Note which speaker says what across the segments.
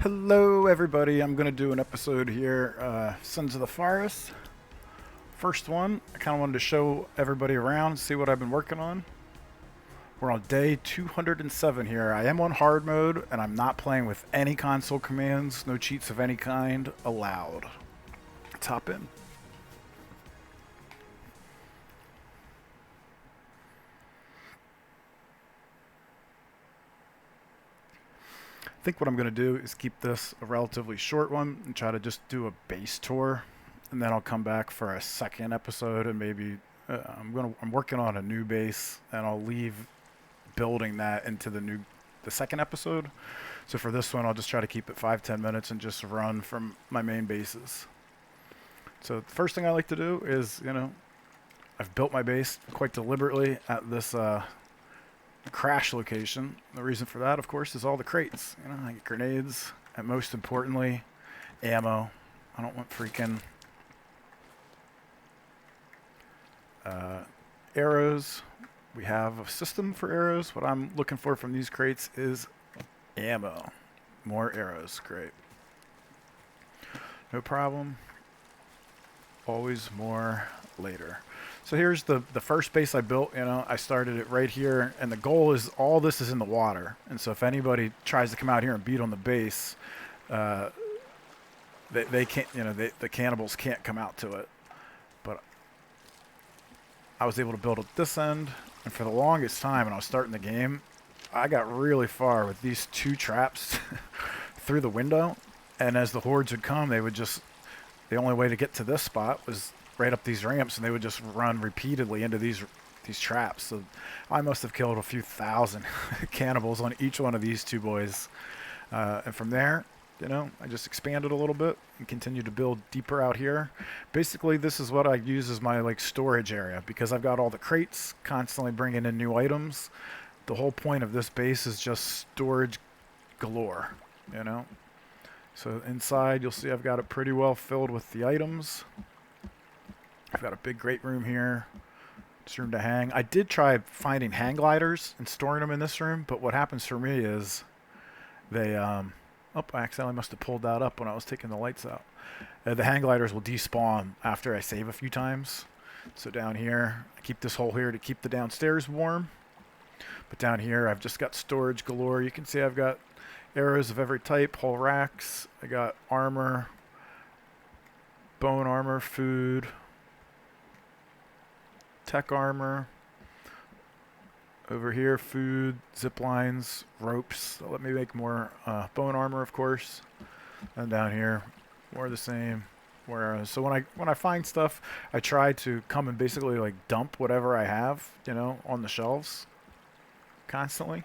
Speaker 1: Hello everybody, I'm going to do an episode here, Sons of the Forest. First one, I kind of wanted to show everybody around, see what I've been working on. We're on day 207 here. I am on hard mode, and I'm not playing with any console commands, no cheats of any kind allowed. Let's hop in. I think what I'm going to do is keep this a relatively short one and try to just do a base tour, and then I'll come back for a second episode and maybe I'm working on a new base, and I'll leave building that into the second episode. So for this one, I'll just try to keep it 5-10 minutes and just run from my main bases. So the first thing I like to do is, I've built my base quite deliberately at this crash location. The reason for that, of course, is all the crates. I get grenades, and most importantly, ammo. I don't want freaking arrows. We have a system for arrows. What I'm looking for from these crates is ammo. More arrows. Great. No problem. Always more later. So here's the first base I built. I started it right here, and the goal is all this is in the water. And so if anybody tries to come out here and beat on the base, they can't. The cannibals can't come out to it. But I was able to build at this end, and for the longest time when I was starting the game, I got really far with these two traps through the window. And as the hordes would come, they would just. The only way to get to this spot was right up these ramps, and they would just run repeatedly into these traps. So I must have killed a few thousand cannibals on each one of these two boys. And from there, I just expanded a little bit and continued to build deeper out here. Basically, this is what I use as my storage area, because I've got all the crates constantly bringing in new items. The whole point of this base is just storage galore, So inside, you'll see I've got it pretty well filled with the items. I've got a big great room here. Just room to hang. I did try finding hang gliders and storing them in this room, but what happens for me is they, I accidentally must have pulled that up when I was taking the lights out. The hang gliders will despawn after I save a few times. So down here, I keep this hole here to keep the downstairs warm. But down here, I've just got storage galore. You can see I've got arrows of every type, whole racks. I got armor, bone armor, food, tech armor. Over here, food, zip lines, ropes. Let me make more bone armor, of course. And down here, more of the same. So when I find stuff, I try to come and basically dump whatever I have, on the shelves, constantly.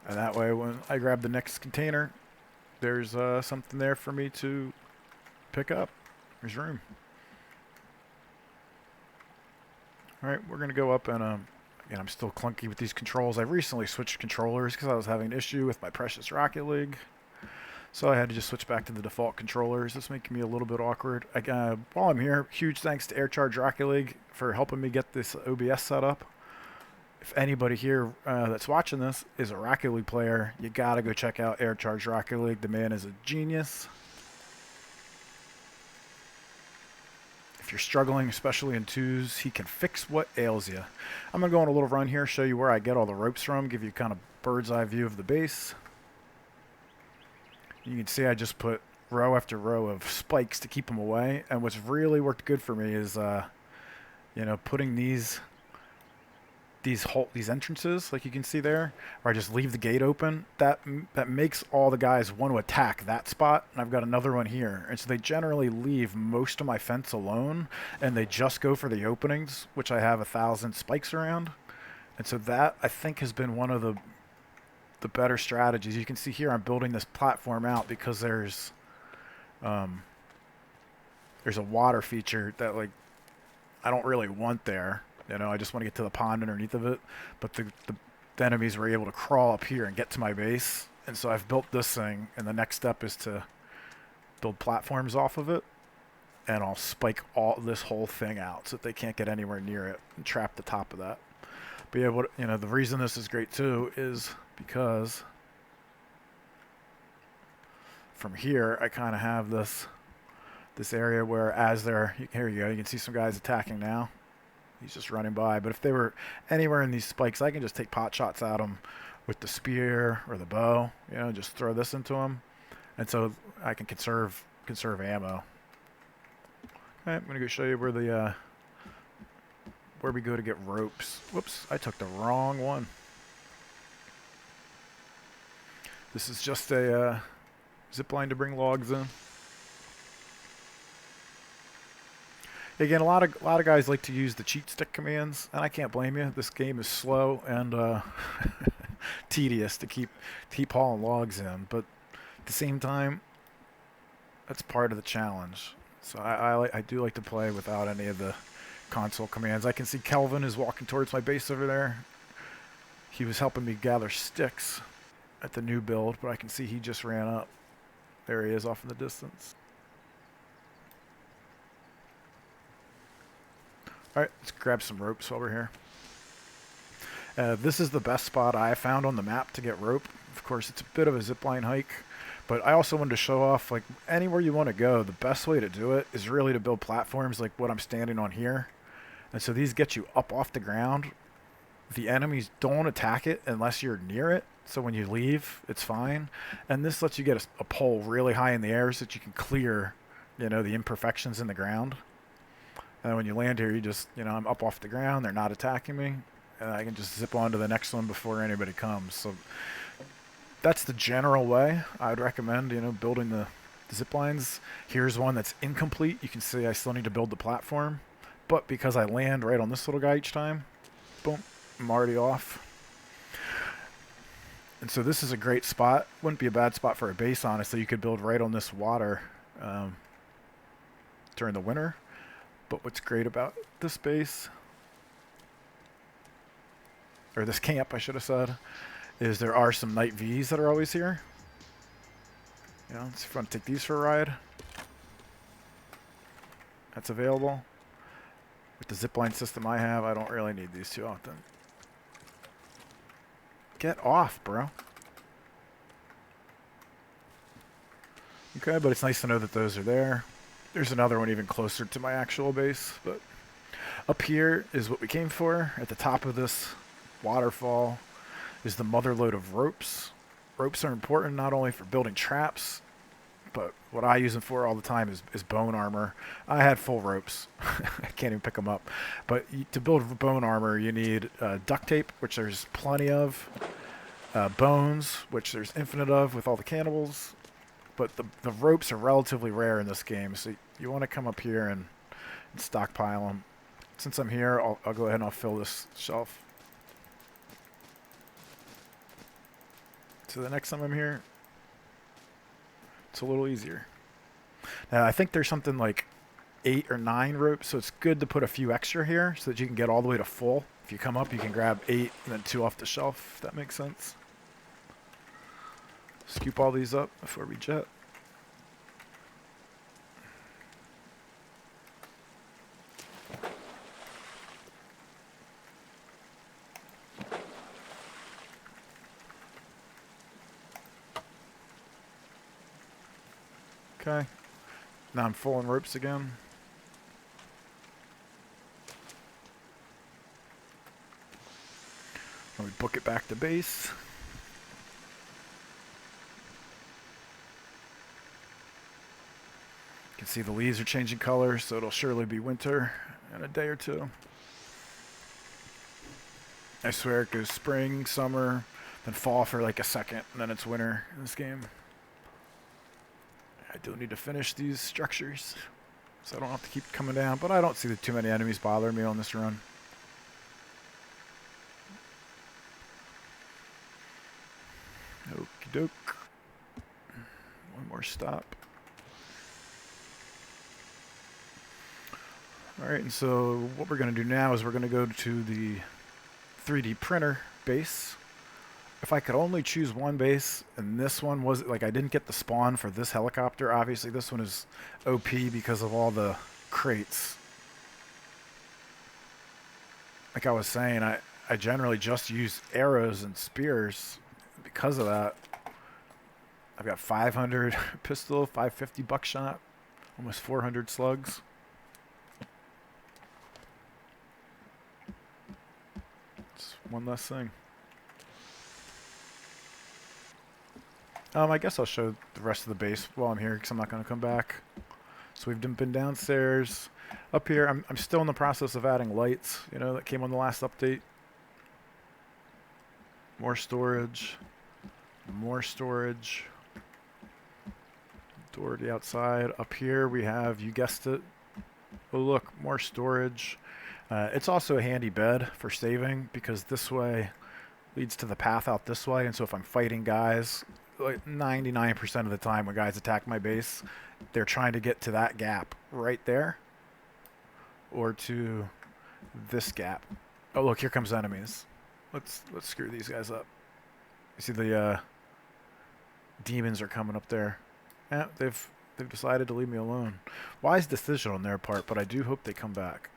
Speaker 1: And that way, when I grab the next container, there's something there for me to pick up. There's room. All right, we're going to go up and, again, I'm still clunky with these controls. I recently switched controllers because I was having an issue with my precious Rocket League. So I had to just switch back to the default controllers. It's making me a little bit awkward. While I'm here, huge thanks to Air Charge Rocket League for helping me get this OBS set up. If anybody here that's watching this is a Rocket League player, you gotta go check out Air Charge Rocket League. The man is a genius. If you're struggling, especially in twos, he can fix what ails you. I'm gonna go on a little run here, show you where I get all the ropes from, give you kind of bird's eye view of the base. You can see I just put row after row of spikes to keep them away. And what's really worked good for me is, putting these entrances, like you can see there, where I just leave the gate open. That makes all the guys want to attack that spot, and I've got another one here. And so they generally leave most of my fence alone, and they just go for the openings, which I have 1,000 spikes around. And so that, I think, has been one of the better strategies. You can see here I'm building this platform out because there's a water feature that I don't really want there. I just want to get to the pond underneath of it. But the enemies were able to crawl up here and get to my base. And so I've built this thing, and the next step is to build platforms off of it. And I'll spike this whole thing out so that they can't get anywhere near it and trap the top of that. But yeah, the reason this is great too is because from here, I kind of have this area where as they're, here you go, you can see some guys attacking now. He's just running by. But if they were anywhere in these spikes, I can just take pot shots at them with the spear or the bow. You know, just throw this into them, and so I can conserve ammo. Okay, I'm gonna go show you where the where we go to get ropes. Whoops, I took the wrong one. This is just a zip line to bring logs in. Again, a lot of guys like to use the cheat stick commands, and I can't blame you. This game is slow and tedious to keep hauling logs in, but at the same time, that's part of the challenge. So I do like to play without any of the console commands. I can see Kelvin is walking towards my base over there. He was helping me gather sticks at the new build, but I can see he just ran up. There he is off in the distance. Alright, let's grab some ropes while we're here. This is the best spot I found on the map to get rope. Of course, it's a bit of a zipline hike, but I also wanted to show off, like, anywhere you want to go, the best way to do it is really to build platforms like what I'm standing on here. And so these get you up off the ground. The enemies don't attack it unless you're near it, so when you leave, it's fine. And this lets you get a pole really high in the air so that you can clear, you know, the imperfections in the ground. And when you land here, you just, you know, I'm up off the ground, they're not attacking me, and I can just zip on to the next one before anybody comes. So that's the general way I would recommend, you know, building the zip lines. Here's one that's incomplete. You can see I still need to build the platform, but because I land right on this little guy each time, boom, I'm already off. And so this is a great spot. Wouldn't be a bad spot for a base, honestly. You could build right on this water during the winter. But what's great about this base, or this camp, I should have said, is there are some night Vs that are always here. You know, it's fun to take these for a ride. That's available. With the zipline system I have, I don't really need these too often. Get off, bro. Okay, but it's nice to know that those are there. There's another one even closer to my actual base, but up here is what we came for. At the top of this waterfall is the mother lode of ropes. Ropes are important not only for building traps, but what I use them for all the time is bone armor. I had full ropes. I can't even pick them up. But to build bone armor, you need duct tape, which there's plenty of, bones, which there's infinite of with all the cannibals. But the ropes are relatively rare in this game, so you want to come up here and stockpile them. Since I'm here, I'll go ahead and I'll fill this shelf. So the next time I'm here, it's a little easier. Now, I think there's something like 8 or 9 ropes, so it's good to put a few extra here so that you can get all the way to full. If you come up, you can grab 8 and then 2 off the shelf, if that makes sense. Scoop all these up before we jet. Okay. Now I'm full on ropes again. And we book it back to base. You can see the leaves are changing color, so it'll surely be winter in a day or two. I swear it goes spring, summer, then fall for like a second, and then it's winter in this game. I do need to finish these structures, so I don't have to keep coming down, but I don't see too many enemies bothering me on this run. Okie doke. One more stop. Alright, and so what we're going to do now is we're going to go to the 3D printer base. If I could only choose one base, and this one was, like, I didn't get the spawn for this helicopter. Obviously, this one is OP because of all the crates. Like I was saying, I generally just use arrows and spears because of that. I've got 500 pistol, 550 buckshot, almost 400 slugs. It's one less thing. I guess I'll show the rest of the base while I'm here because I'm not going to come back. So we've been downstairs. Up here, I'm still in the process of adding lights, you know, that came on the last update. More storage. More storage. Door to the outside. Up here we have, you guessed it. Oh look, more storage. It's also a handy bed for saving because this way leads to the path out this way. And so if I'm fighting guys, like 99% of the time when guys attack my base, they're trying to get to that gap right there or to this gap. Oh look, here comes enemies. Let's screw these guys up. You see the demons are coming up there. Yeah, they've decided to leave me alone. Wise decision on their part, but I do hope they come back.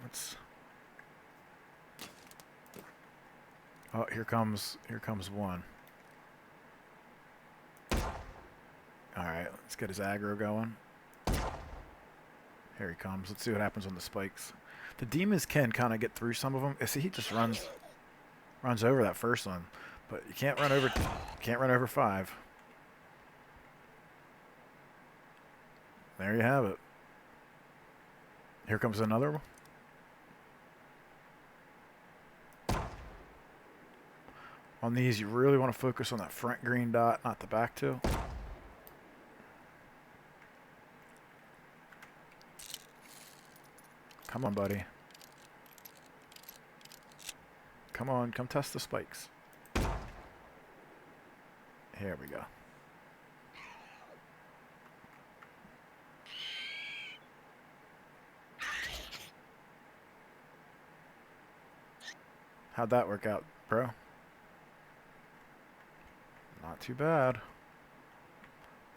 Speaker 1: Let's. Oh, here comes one. All right, let's get his aggro going. Here he comes. Let's see what happens on the spikes. The demons can kind of get through some of them. See, he just runs over that first one, but you can't run over 5. There you have it. Here comes another one. On these, you really want to focus on that front green dot, not the back two. Come on, buddy. Come on, come test the spikes. Here we go. How'd that work out, bro? Not too bad.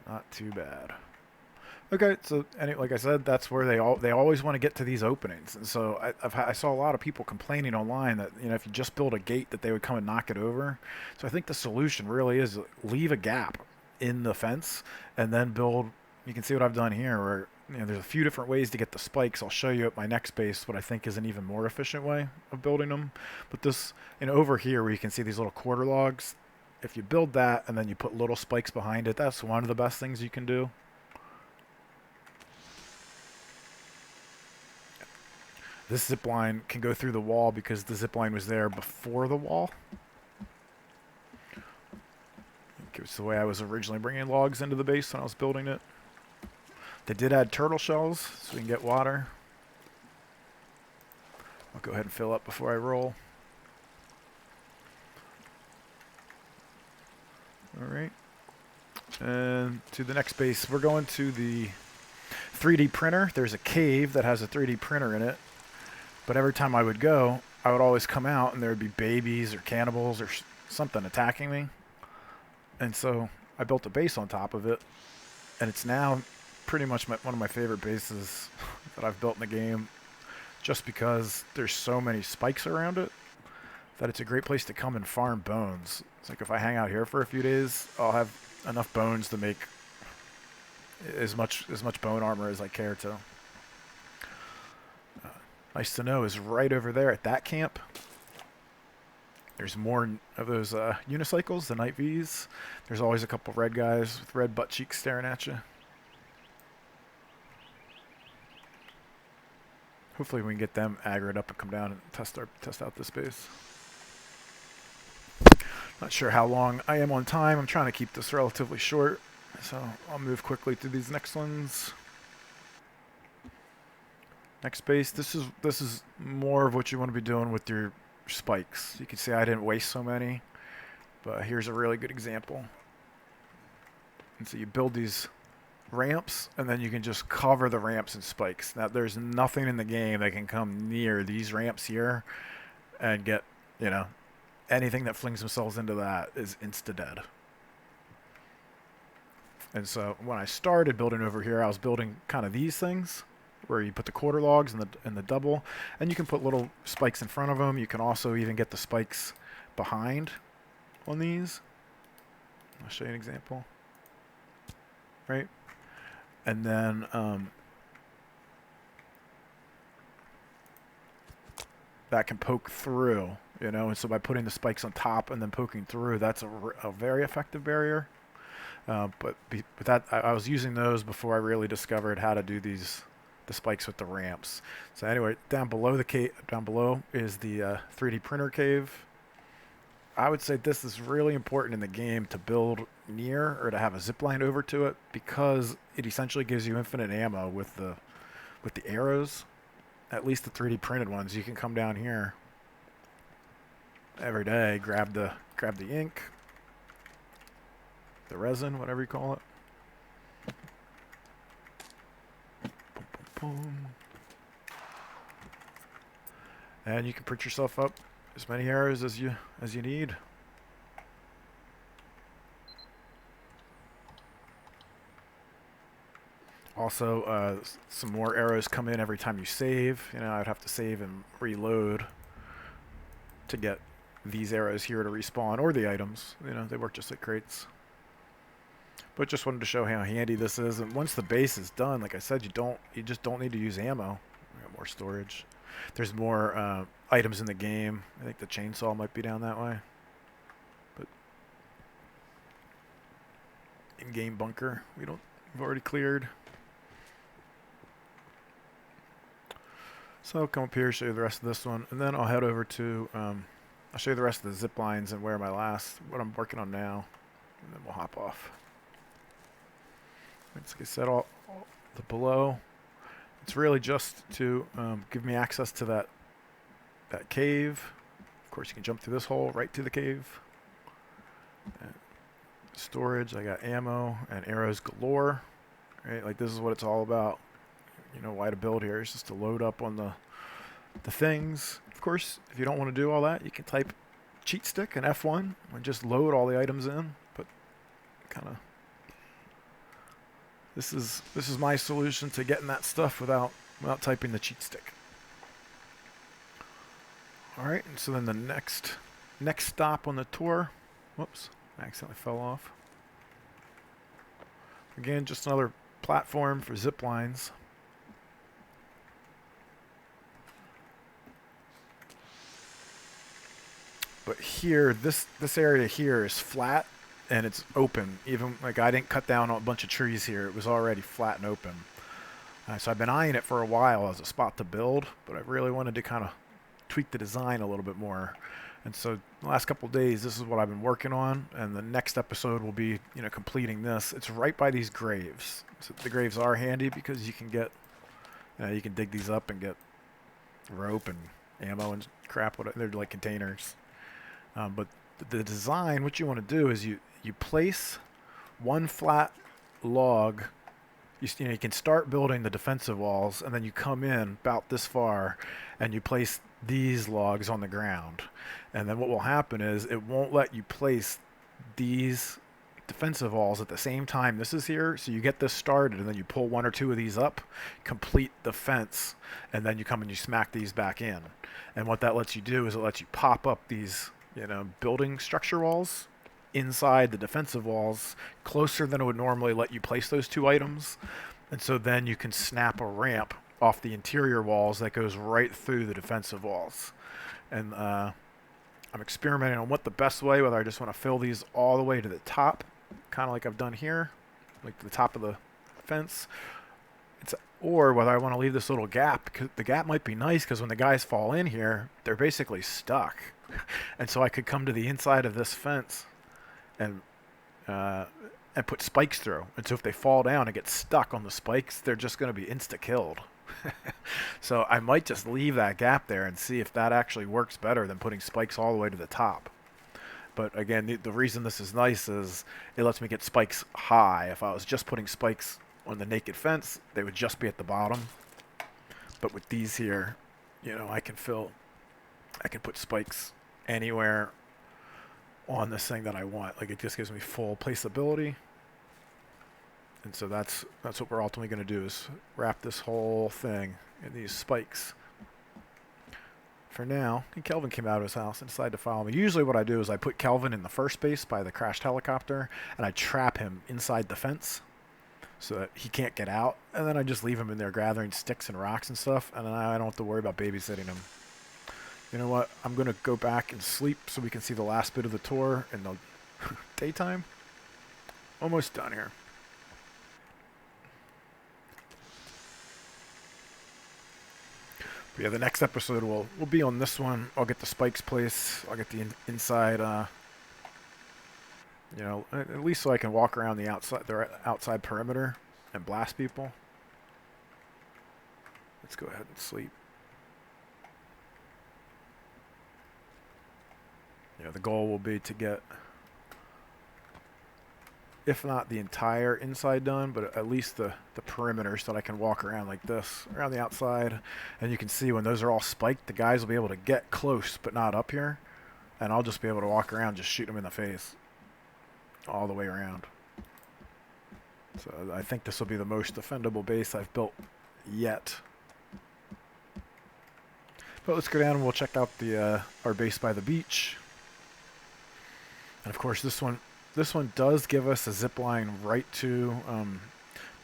Speaker 1: Not too bad. Okay, so like I said, that's where they always want to get to these openings, and so I saw a lot of people complaining online that, you know, if you just build a gate that they would come and knock it over. So I think the solution really is leave a gap in the fence and then build. You can see what I've done here, where, you know, there's a few different ways to get the spikes. I'll show you at my next base what I think is an even more efficient way of building them. But this, you know, over here where you can see these little quarter logs, if you build that and then you put little spikes behind it, that's one of the best things you can do. This zip line can go through the wall because the zip line was there before the wall. It's the way I was originally bringing logs into the base when I was building it. They did add turtle shells so we can get water. I'll go ahead and fill up before I roll. Alright. And to the next base, we're going to the 3D printer. There's a cave that has a 3D printer in it. But every time I would go, I would always come out and there would be babies or cannibals or something attacking me. And so I built a base on top of it. And it's now pretty much one of my favorite bases that I've built in the game, just because there's so many spikes around it that it's a great place to come and farm bones. It's like if I hang out here for a few days, I'll have enough bones to make as much bone armor as I care to. Nice to know is right over there at that camp. There's more of those unicycles, the Night Vs. There's always a couple red guys with red butt cheeks staring at you. Hopefully we can get them aggroed up and come down and test out this base. Not sure how long I am on time. I'm trying to keep this relatively short, so I'll move quickly through these next ones. Next base, this is more of what you want to be doing with your spikes. You can see I didn't waste so many, but here's a really good example. And so you build these ramps, and then you can just cover the ramps in spikes. Now, there's nothing in the game that can come near these ramps here and get, you know, anything that flings themselves into that is insta-dead. And so when I started building over here, I was building kind of these things, where you put the quarter logs and the double, and you can put little spikes in front of them. You can also even get the spikes behind on these. I'll show you an example. right? And then that can poke through, you know. And so by putting the spikes on top and then poking through, that's a very effective barrier. But that I was using those before I really discovered how to do the spikes with the ramps. So anyway, down below the cave, down below is the 3D printer cave. I would say this is really important in the game to build near or to have a zip line over to it, because it essentially gives you infinite ammo with the arrows. At least the 3D printed ones. You can come down here every day, grab the ink, the resin, whatever you call it. Boom, boom, boom. And you can print yourself up as many arrows as you need. Also, some more arrows come in every time you save. You know, I'd have to save and reload to get these arrows here to respawn, or the items. You know, they work just like crates. But just wanted to show how handy this is. And once the base is done, like I said, you just don't need to use ammo. We got more storage. There's more items in the game. I think the chainsaw might be down that way. But in-game bunker, we've already cleared. So I'll come up here, show you the rest of this one, and then I'll head over to, I'll show you the rest of the zip lines and what I'm working on now, and then we'll hop off. Like I said, all the below, it's really just to give me access to that cave. Of course, you can jump through this hole right to the cave. And storage, I got ammo and arrows galore. Right, like this is what it's all about. You know why to build here is just to load up on the things. Of course, if you don't want to do all that, you can type cheat stick and F1 and just load all the items in. But kind of this is my solution to getting that stuff without typing the cheat stick. All right, and so then the next stop on the tour. Whoops, I accidentally fell off. Again, just another platform for zip lines. But here, this area here is flat and it's open. Even like I didn't cut down a bunch of trees here; it was already flat and open. So I've been eyeing it for a while as a spot to build, but I really wanted to kind of tweak the design a little bit more. And so the last couple of days, this is what I've been working on, and the next episode will be, you know, completing this. It's right by these graves. So the graves are handy because you can get, you can dig these up and get rope and ammo and crap. They're like containers. But the design, what you want to do is you place one flat log. You can start building the defensive walls, and then you come in about this far, and you place these logs on the ground. And then what will happen is it won't let you place these defensive walls at the same time this is here. So you get this started, and then you pull one or two of these up, complete the fence, and then you come and you smack these back in. And what that lets you do is it lets you pop up these, building structure walls inside the defensive walls closer than it would normally let you place those two items. And so then you can snap a ramp off the interior walls that goes right through the defensive walls. And I'm experimenting on what the best way, whether I just want to fill these all the way to the top, kind of like I've done here, like the top of the fence, or whether I want to leave this little gap, because the gap might be nice because when the guys fall in here, they're basically stuck. And so I could come to the inside of this fence and put spikes through. And so if they fall down and get stuck on the spikes, they're just going to be insta-killed. So I might just leave that gap there and see if that actually works better than putting spikes all the way to the top. But again, the reason this is nice is it lets me get spikes high. If I was just putting spikes on the naked fence, they would just be at the bottom. But with these here, I can put spikes anywhere on this thing that I want. Like, it just gives me full placeability. And so that's what we're ultimately going to do, is wrap this whole thing in these spikes. For now, and Kelvin came out of his house and decided to follow me. Usually what I do is I put Kelvin in the first base by the crashed helicopter, and I trap him inside the fence. so that he can't get out. And then I just leave him in there gathering sticks and rocks and stuff, and then I don't have to worry about babysitting him. You know what? I'm going to go back and sleep so we can see the last bit of the tour in the daytime. Almost done here. But yeah, the next episode will be on this one. I'll get the Spike's place. I'll get the inside, you know, at least so I can walk around the outside perimeter and blast people. Let's go ahead and sleep. Yeah, the goal will be to get, if not the entire inside done, but at least the perimeter so that I can walk around like this, around the outside. And you can see when those are all spiked, the guys will be able to get close, but not up here. And I'll just be able to walk around, just shoot them in the face all the way around. So I think this will be the most defendable base I've built yet. But let's go down and we'll check out the our base by the beach. And of course, this one does give us a zip line right to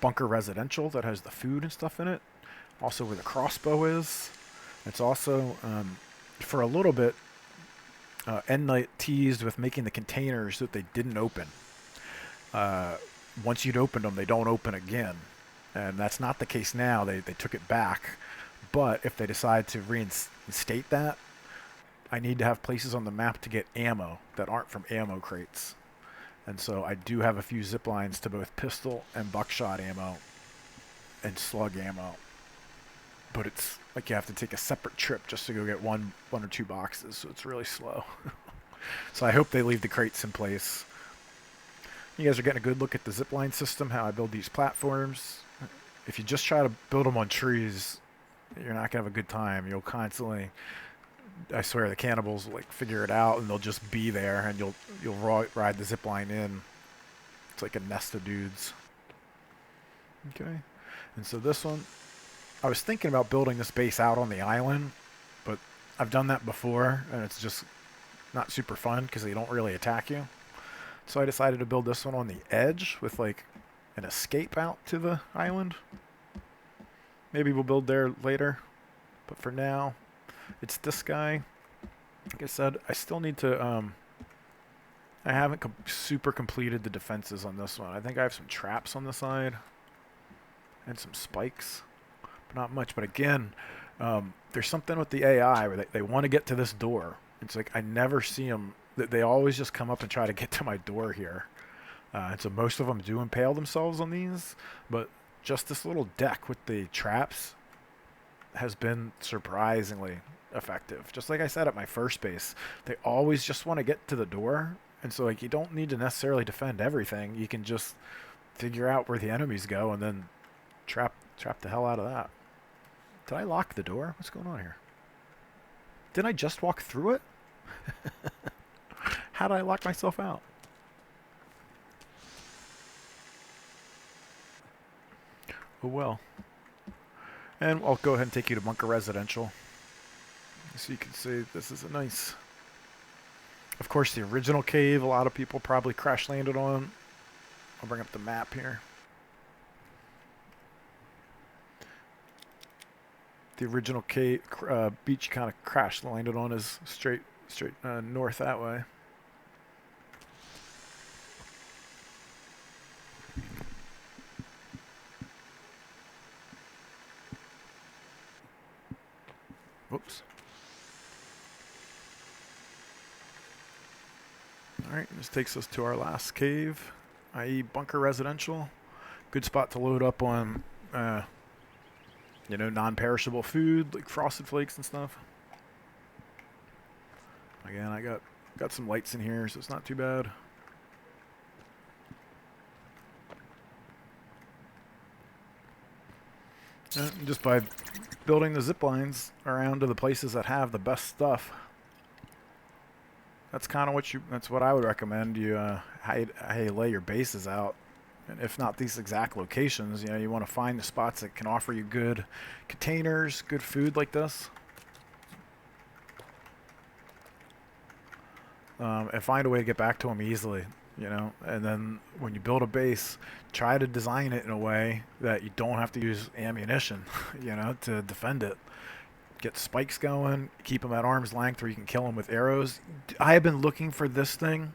Speaker 1: Bunker Residential that has the food and stuff in it. Also where the crossbow is. It's also, for a little bit, Endnight teased with making the containers that they didn't open. Once you'd opened them, they don't open again. And that's not the case now. They took it back. But if they decide to reinstate that, I need to have places on the map to get ammo that aren't from ammo crates. And so I do have a few zip lines to both pistol and buckshot ammo and slug ammo. But it's like you have to take a separate trip just to go get one or two boxes, so it's really slow. So I hope they leave the crates in place. You guys are getting a good look at the zipline system, how I build these platforms. If you just try to build them on trees, you're not going to have a good time. You'll constantly, I swear, the cannibals will like figure it out and they'll just be there and you'll ride the zipline in. It's like a nest of dudes. Okay. And so this one, I was thinking about building this base out on the island, but I've done that before and it's just not super fun because they don't really attack you. So I decided to build this one on the edge with like an escape out to the island. Maybe we'll build there later, but for now, it's this guy. Like I said, I still need to, I haven't super completed the defenses on this one. I think I have some traps on the side and some spikes, but not much. But again, there's something with the AI where they want to get to this door. It's like I never see them. They always just come up and try to get to my door here. And so most of them do impale themselves on these, but just this little deck with the traps has been surprisingly effective. Just like I said at my first base, they always just want to get to the door. And so like you don't need to necessarily defend everything. You can just figure out where the enemies go and then trap the hell out of that. Did I lock the door? What's going on here? Did I just walk through it? How did I lock myself out? Oh well. And I'll go ahead and take you to Bunker Residential. So you can see this is a nice... Of course, the original cave, a lot of people probably crash landed on. I'll bring up the map here. The original cave, beach kind of crash landed on is straight north that way. Whoops. Alright, this takes us to our last cave, i.e. Bunker Residential. Good spot to load up on, you know, non-perishable food, like Frosted Flakes and stuff. Again, I got some lights in here, so it's not too bad. And just by building the zip lines around to the places that have the best stuff, that's kind of that's what I would recommend. How you lay your bases out, and if not these exact locations, you know, you want to find the spots that can offer you good containers, good food like this, and find a way to get back to them easily. you know. And then when you build a base, try to design it in a way that you don't have to use ammunition, you know, to defend it. Get spikes going, keep them at arm's length where you can kill them with arrows. I have been looking for this thing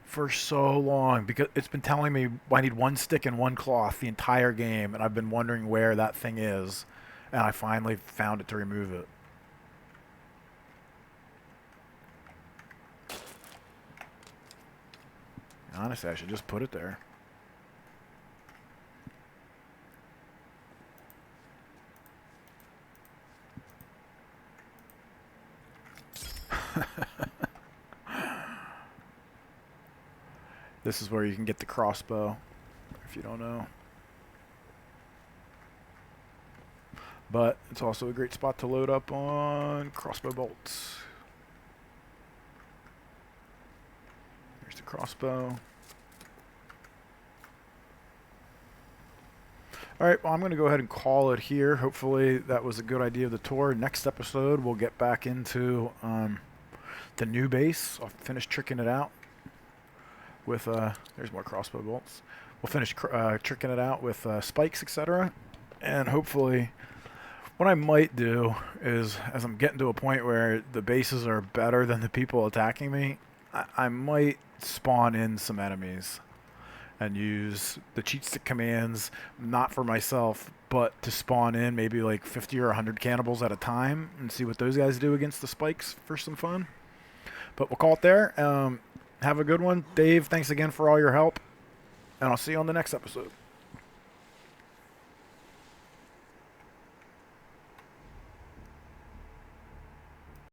Speaker 1: for so long because it's been telling me I need one stick and one cloth the entire game, and I've been wondering where that thing is, and I finally found it to remove it. Honestly, I should just put it there. This is where you can get the crossbow, if you don't know. But it's also a great spot to load up on crossbow bolts. Here's the crossbow. Alright, well, I'm going to go ahead and call it here. Hopefully that was a good idea of the tour. Next episode, we'll get back into the new base. I'll finish tricking it out with, there's more crossbow bolts. We'll finish tricking it out with spikes, etc. And hopefully, what I might do is, as I'm getting to a point where the bases are better than the people attacking me, I might spawn in some enemies and use the cheat stick commands, not for myself, but to spawn in maybe like 50 or 100 cannibals at a time and see what those guys do against the spikes for some fun. But we'll call it there. Have a good one. Dave, thanks again for all your help, and I'll see you on the next episode.